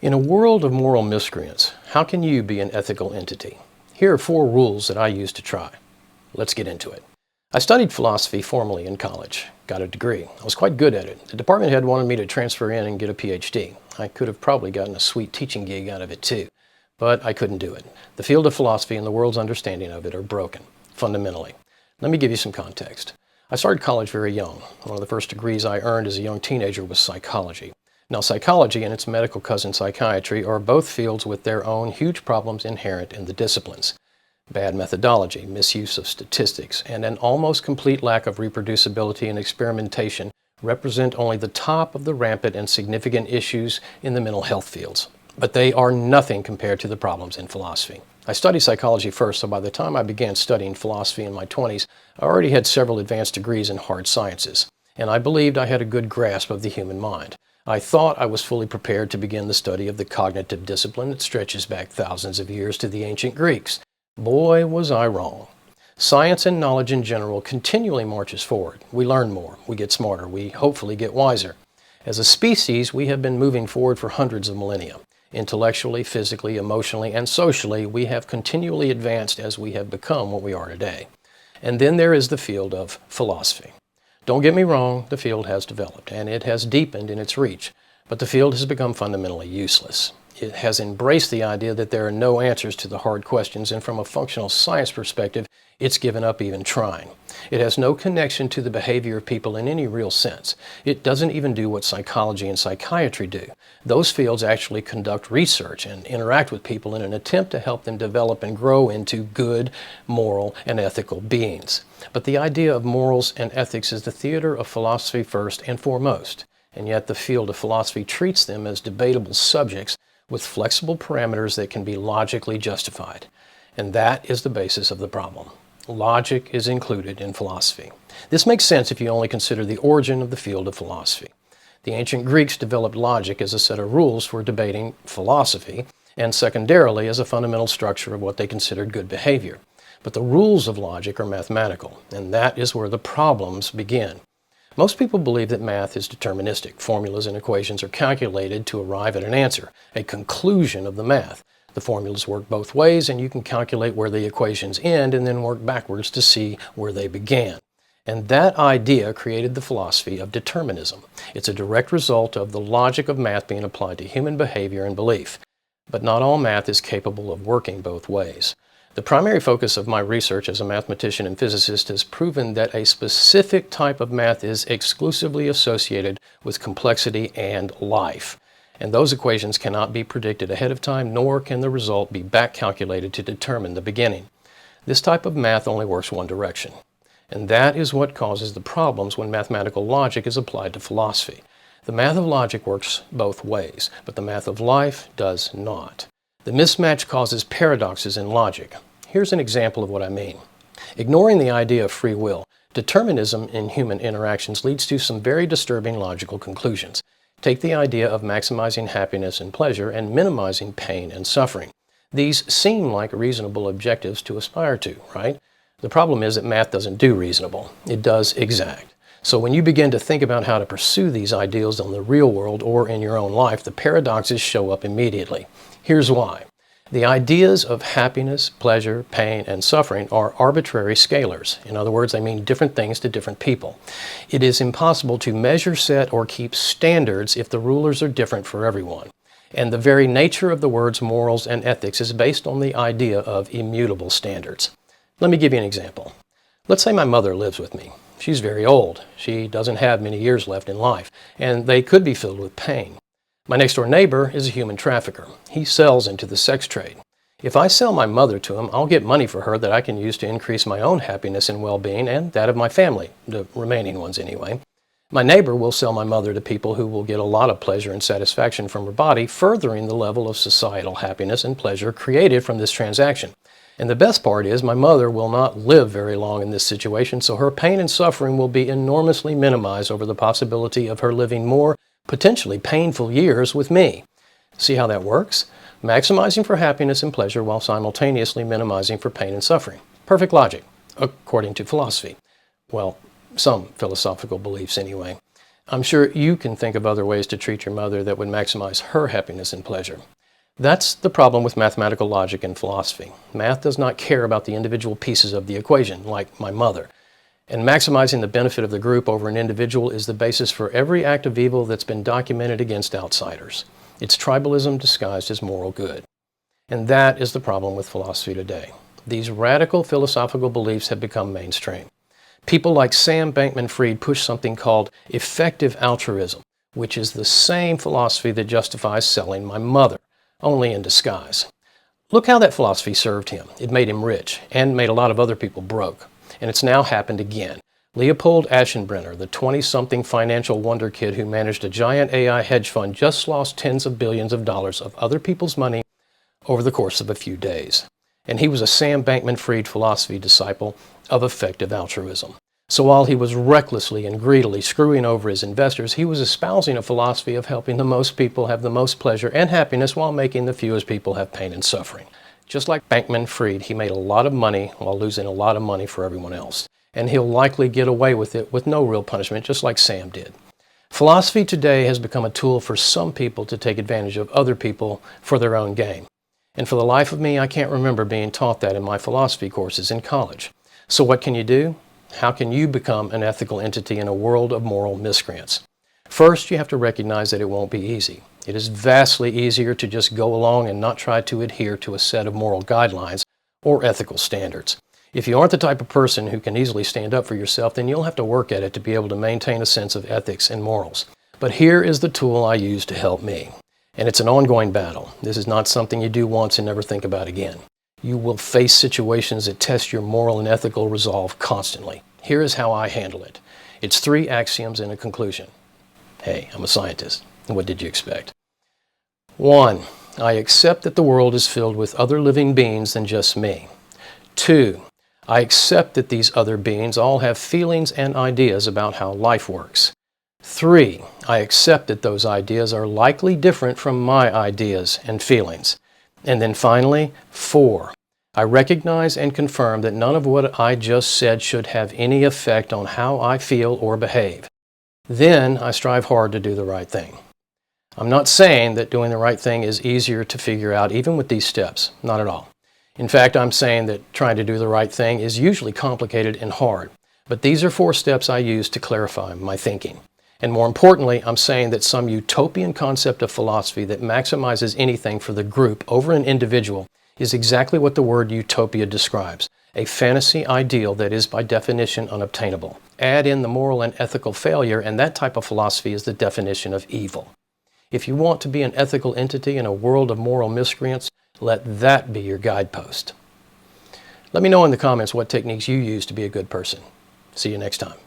In a world of moral miscreants, how can you be an ethical entity? Here are 4 rules that I use to try. Let's get into it. I studied philosophy formally in college, got a degree. I was quite good at it. The department head wanted me to transfer in and get a PhD. I could have probably gotten a sweet teaching gig out of it too, but I couldn't do it. The field of philosophy and the world's understanding of it are broken, fundamentally. Let me give you some context. I started college very young. One of the first degrees I earned as a young teenager was psychology. Now, psychology and its medical cousin psychiatry are both fields with their own huge problems inherent in the disciplines. Bad methodology, misuse of statistics, and an almost complete lack of reproducibility and experimentation represent only the top of the rampant and significant issues in the mental health fields. But they are nothing compared to the problems in philosophy. I studied psychology first, so by the time I began studying philosophy in my 20s, I already had several advanced degrees in hard sciences, and I believed I had a good grasp of the human mind. I thought I was fully prepared to begin the study of the cognitive discipline that stretches back thousands of years to the ancient Greeks. Boy, was I wrong. Science and knowledge in general continually marches forward. We learn more, we get smarter, we hopefully get wiser. As a species, we have been moving forward for hundreds of millennia. Intellectually, physically, emotionally, and socially, we have continually advanced as we have become what we are today. And then there is the field of philosophy. Don't get me wrong, the field has developed, and it has deepened in its reach, but the field has become fundamentally useless. It has embraced the idea that there are no answers to the hard questions, and from a functional science perspective, it's given up even trying. It has no connection to the behavior of people in any real sense. It doesn't even do what psychology and psychiatry do. Those fields actually conduct research and interact with people in an attempt to help them develop and grow into good, moral, and ethical beings. But the idea of morals and ethics is the theater of philosophy first and foremost, and yet the field of philosophy treats them as debatable subjects with flexible parameters that can be logically justified. And that is the basis of the problem. Logic is included in philosophy. This makes sense if you only consider the origin of the field of philosophy. The ancient Greeks developed logic as a set of rules for debating philosophy, and secondarily as a fundamental structure of what they considered good behavior. But the rules of logic are mathematical, and that is where the problems begin. Most people believe that math is deterministic. Formulas and equations are calculated to arrive at an answer, a conclusion of the math. The formulas work both ways, and you can calculate where the equations end and then work backwards to see where they began. And that idea created the philosophy of determinism. It's a direct result of the logic of math being applied to human behavior and belief. But not all math is capable of working both ways. The primary focus of my research as a mathematician and physicist has proven that a specific type of math is exclusively associated with complexity and life. And those equations cannot be predicted ahead of time, nor can the result be back calculated to determine the beginning. This type of math only works one direction. And that is what causes the problems when mathematical logic is applied to philosophy. The math of logic works both ways, but the math of life does not. The mismatch causes paradoxes in logic. Here's an example of what I mean. Ignoring the idea of free will, determinism in human interactions leads to some very disturbing logical conclusions. Take the idea of maximizing happiness and pleasure and minimizing pain and suffering. These seem like reasonable objectives to aspire to, right? The problem is that math doesn't do reasonable. It does exact. So when you begin to think about how to pursue these ideals in the real world or in your own life, the paradoxes show up immediately. Here's why. The ideas of happiness, pleasure, pain, and suffering are arbitrary scalars. In other words, they mean different things to different people. It is impossible to measure, set, or keep standards if the rulers are different for everyone. And the very nature of the words morals and ethics is based on the idea of immutable standards. Let me give you an example. Let's say my mother lives with me. She's very old. She doesn't have many years left in life, and they could be filled with pain. My next-door neighbor is a human trafficker. He sells into the sex trade. If I sell my mother to him, I'll get money for her that I can use to increase my own happiness and well-being and that of my family, the remaining ones anyway. My neighbor will sell my mother to people who will get a lot of pleasure and satisfaction from her body, furthering the level of societal happiness and pleasure created from this transaction. And the best part is my mother will not live very long in this situation, so her pain and suffering will be enormously minimized over the possibility of her living more potentially painful years with me. See how that works? Maximizing for happiness and pleasure while simultaneously minimizing for pain and suffering. Perfect logic, according to philosophy. Well, some philosophical beliefs anyway. I'm sure you can think of other ways to treat your mother that would maximize her happiness and pleasure. That's the problem with mathematical logic and philosophy. Math does not care about the individual pieces of the equation, like my mother. And maximizing the benefit of the group over an individual is the basis for every act of evil that's been documented against outsiders. It's tribalism disguised as moral good. And that is the problem with philosophy today. These radical philosophical beliefs have become mainstream. People like Sam Bankman-Fried push something called effective altruism, which is the same philosophy that justifies selling my mother, only in disguise. Look how that philosophy served him. It made him rich and made a lot of other people broke. And it's now happened again. Leopold Aschenbrenner, the 20-something financial wonder kid who managed a giant AI hedge fund, just lost tens of billions of dollars of other people's money over the course of a few days. And he was a Sam Bankman-Fried philosophy disciple of effective altruism. So while he was recklessly and greedily screwing over his investors, he was espousing a philosophy of helping the most people have the most pleasure and happiness while making the fewest people have pain and suffering. Just like Bankman-Fried, he made a lot of money while losing a lot of money for everyone else. And he'll likely get away with it with no real punishment, just like Sam did. Philosophy today has become a tool for some people to take advantage of other people for their own gain. And for the life of me, I can't remember being taught that in my philosophy courses in college. So what can you do? How can you become an ethical entity in a world of moral miscreants? First, you have to recognize that it won't be easy. It is vastly easier to just go along and not try to adhere to a set of moral guidelines or ethical standards. If you aren't the type of person who can easily stand up for yourself, then you'll have to work at it to be able to maintain a sense of ethics and morals. But here is the tool I use to help me. And it's an ongoing battle. This is not something you do once and never think about again. You will face situations that test your moral and ethical resolve constantly. Here is how I handle it. It's 3 axioms and a conclusion. Hey, I'm a scientist. What did you expect? 1. I accept that the world is filled with other living beings than just me. 2. I accept that these other beings all have feelings and ideas about how life works. 3. I accept that those ideas are likely different from my ideas and feelings. And then finally, 4. I recognize and confirm that none of what I just said should have any effect on how I feel or behave. Then I strive hard to do the right thing. I'm not saying that doing the right thing is easier to figure out even with these steps. Not at all. In fact, I'm saying that trying to do the right thing is usually complicated and hard. But these are 4 steps I use to clarify my thinking. And more importantly, I'm saying that some utopian concept of philosophy that maximizes anything for the group over an individual is exactly what the word utopia describes, a fantasy ideal that is by definition unobtainable. Add in the moral and ethical failure, and that type of philosophy is the definition of evil. If you want to be an ethical entity in a world of moral miscreants, let that be your guidepost. Let me know in the comments what techniques you use to be a good person. See you next time.